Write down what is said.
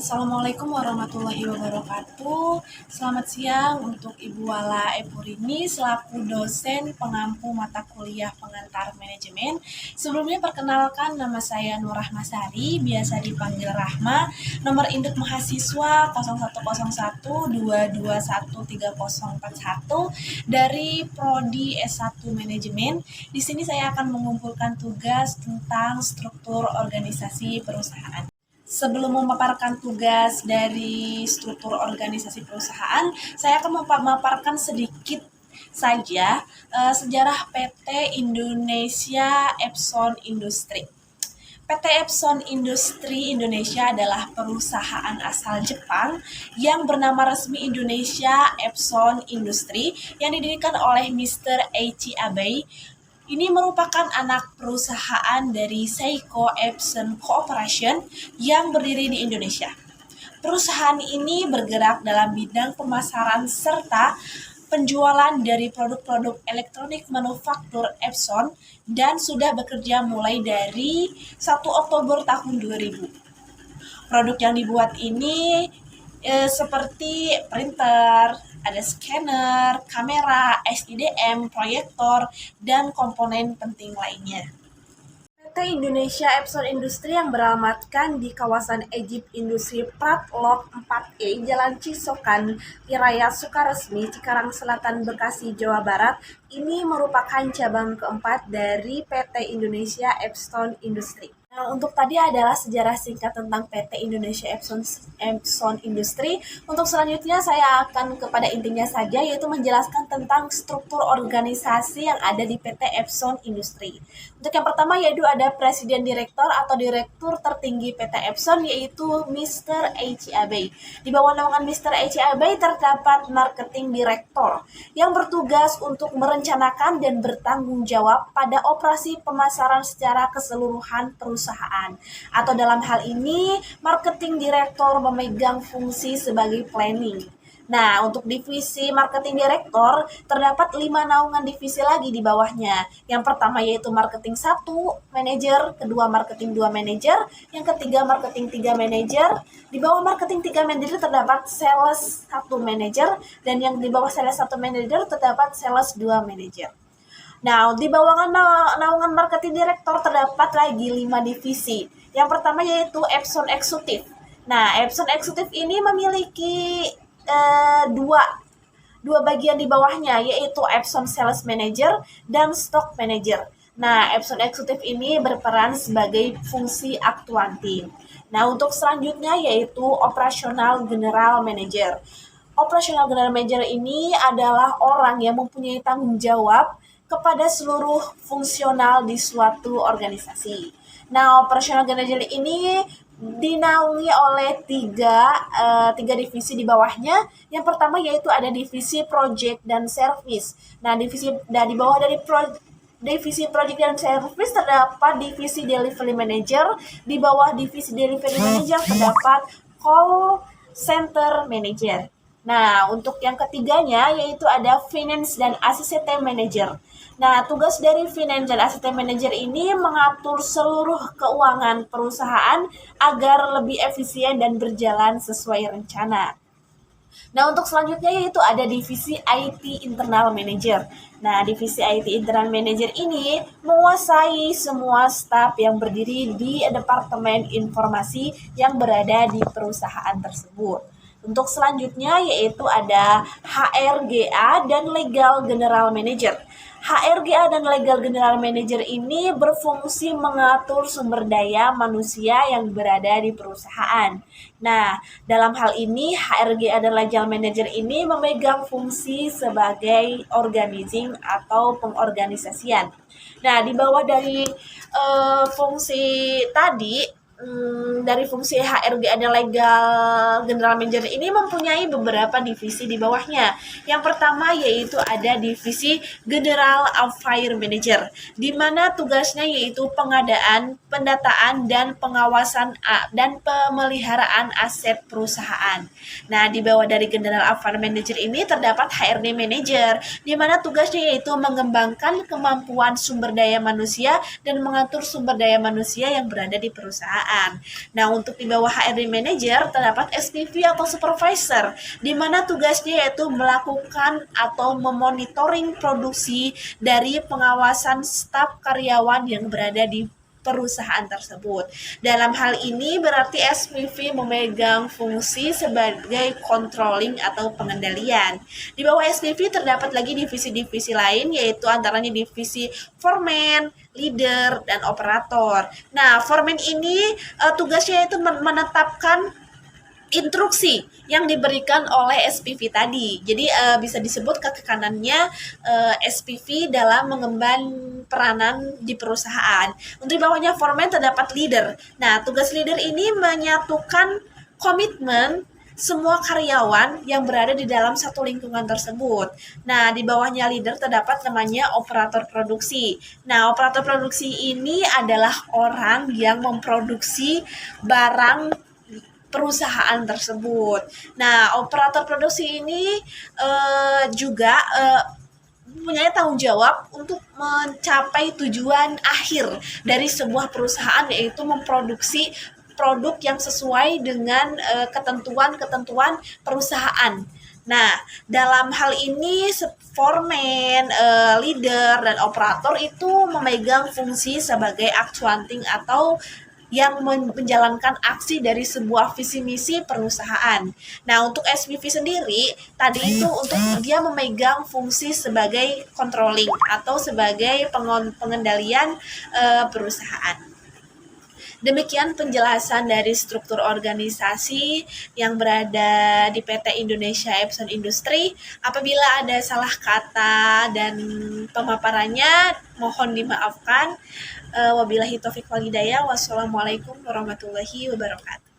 Assalamualaikum warahmatullahi wabarakatuh. Selamat siang untuk Ibu Wala Epurini selaku dosen pengampu mata kuliah pengantar manajemen. Sebelumnya perkenalkan, nama saya Nur Rahmasari, biasa dipanggil Rahma. Nomor induk mahasiswa 011122213041 dari Prodi S1 Manajemen. Di sini saya akan mengumpulkan tugas tentang struktur organisasi perusahaan. Sebelum memaparkan tugas dari struktur organisasi perusahaan, saya akan memaparkan sedikit saja sejarah PT Indonesia Epson Industri. PT Epson Industri Indonesia adalah perusahaan asal Jepang yang bernama resmi Indonesia Epson Industri yang didirikan oleh Mr. Eiichi Abe. Ini merupakan anak perusahaan dari Seiko Epson Corporation yang berdiri di Indonesia. Perusahaan ini bergerak dalam bidang pemasaran serta penjualan dari produk-produk elektronik manufaktur Epson dan sudah bekerja mulai dari 1 Oktober tahun 2000. Produk yang dibuat ini seperti printer, ada scanner, kamera, SDDM, proyektor, dan komponen penting lainnya. PT Indonesia Epson Industri yang beralamatkan di kawasan Egypt Industri Prat Lok 4E, Jalan Cisokan, Raya Sukaresmi, Cikarang Selatan, Bekasi, Jawa Barat, ini merupakan cabang keempat dari PT Indonesia Epson Industri. Nah, untuk tadi adalah sejarah singkat tentang PT Indonesia Epson Industri. Untuk selanjutnya saya akan kepada intinya saja, yaitu menjelaskan tentang struktur organisasi yang ada di PT Epson Industri. Untuk yang pertama yaitu ada Presiden Direktur atau Direktur tertinggi PT Epson, yaitu Mr. Eiichi Abe. Di bawah naungan Mr. Eiichi Abe terdapat Marketing Director yang bertugas untuk merencanakan dan bertanggung jawab pada operasi pemasaran secara keseluruhan perusahaan. Atau dalam hal ini, Marketing Director memegang fungsi sebagai planning. Nah, untuk divisi Marketing Director, terdapat 5 naungan divisi lagi di bawahnya. Yang pertama yaitu Marketing 1 Manager, kedua Marketing 2 Manager, yang ketiga Marketing 3 Manager. Di bawah Marketing 3 Manager terdapat Sales 1 Manager, dan yang di bawah Sales 1 Manager terdapat Sales 2 Manager. Nah, di bawah naungan Marketing Director terdapat lagi 5 divisi. Yang pertama yaitu Epson Eksekutif. Nah, Epson Eksekutif ini memiliki dua bagian di bawahnya, yaitu Epson Sales Manager dan Stock Manager. Nah, Epson Eksekutif ini berperan sebagai fungsi aktuanting. Nah, untuk selanjutnya yaitu Operational General Manager. Operational General Manager ini adalah orang yang mempunyai tanggung jawab kepada seluruh fungsional di suatu organisasi. Nah, Operational Manager ini dinaungi oleh tiga divisi di bawahnya. Yang pertama yaitu ada divisi Project dan Service. Nah, di bawah dari divisi Project dan Service terdapat divisi Delivery Manager. Di bawah divisi Delivery Manager terdapat Call Center Manager. Nah, untuk yang ketiganya yaitu ada Finance dan Asset Manager. Nah, tugas dari Finance dan Asset Manager ini mengatur seluruh keuangan perusahaan agar lebih efisien dan berjalan sesuai rencana. Nah, untuk selanjutnya yaitu ada divisi IT Internal Manager. Nah, divisi IT Internal Manager ini menguasai semua staf yang berdiri di Departemen Informasi yang berada di perusahaan tersebut. Untuk selanjutnya yaitu ada HRGA dan Legal General Manager. HRGA dan Legal General Manager ini berfungsi mengatur sumber daya manusia yang berada di perusahaan. Nah, dalam hal ini HRGA dan Legal Manager ini memegang fungsi sebagai organizing atau pengorganisasian. Nah, di bawah dari fungsi tadi, dari fungsi HRGA dan Legal General Manager ini mempunyai beberapa divisi di bawahnya. Yang pertama yaitu ada divisi General Affairs Manager, di mana tugasnya yaitu pengadaan, pendataan, dan pengawasan dan pemeliharaan aset perusahaan. Nah, di bawah dari General Affairs Manager ini terdapat HRD Manager, di mana tugasnya yaitu mengembangkan kemampuan sumber daya manusia dan mengatur sumber daya manusia yang berada di perusahaan. perusahaan. Nah, untuk di bawah HRD Manager terdapat SPV atau Supervisor, di mana tugasnya yaitu melakukan atau memonitoring produksi dari pengawasan staf karyawan yang berada di perusahaan tersebut. Dalam hal ini berarti SPV memegang fungsi sebagai controlling atau pengendalian. Di bawah SPV terdapat lagi divisi-divisi lain, yaitu antaranya divisi foreman, leader, dan operator. Nah, foreman ini tugasnya itu menetapkan instruksi yang diberikan oleh SPV tadi. Jadi bisa disebut kaki kanannya SPV dalam mengemban peranan di perusahaan. Untuk di bawahnya foreman terdapat leader. Nah, tugas leader ini menyatukan komitmen semua karyawan yang berada di dalam satu lingkungan tersebut. Nah, di bawahnya leader terdapat namanya operator produksi. Nah, operator produksi ini adalah orang yang memproduksi barang perusahaan tersebut. Nah, operator produksi ini juga mempunyai tanggung jawab untuk mencapai tujuan akhir dari sebuah perusahaan, yaitu memproduksi produk yang sesuai dengan ketentuan-ketentuan perusahaan. Nah, dalam hal ini foreman, leader, dan operator itu memegang fungsi sebagai accounting atau yang menjalankan aksi dari sebuah visi misi perusahaan. Nah, untuk SPV sendiri tadi itu untuk dia memegang fungsi sebagai controlling atau sebagai pengendalian perusahaan. Demikian penjelasan dari struktur organisasi yang berada di PT Indonesia Epson Industri. Apabila ada salah kata dan pemaparannya, mohon dimaafkan. Wabillahi taufiq wal hidayah. Wassalamualaikum warahmatullahi wabarakatuh.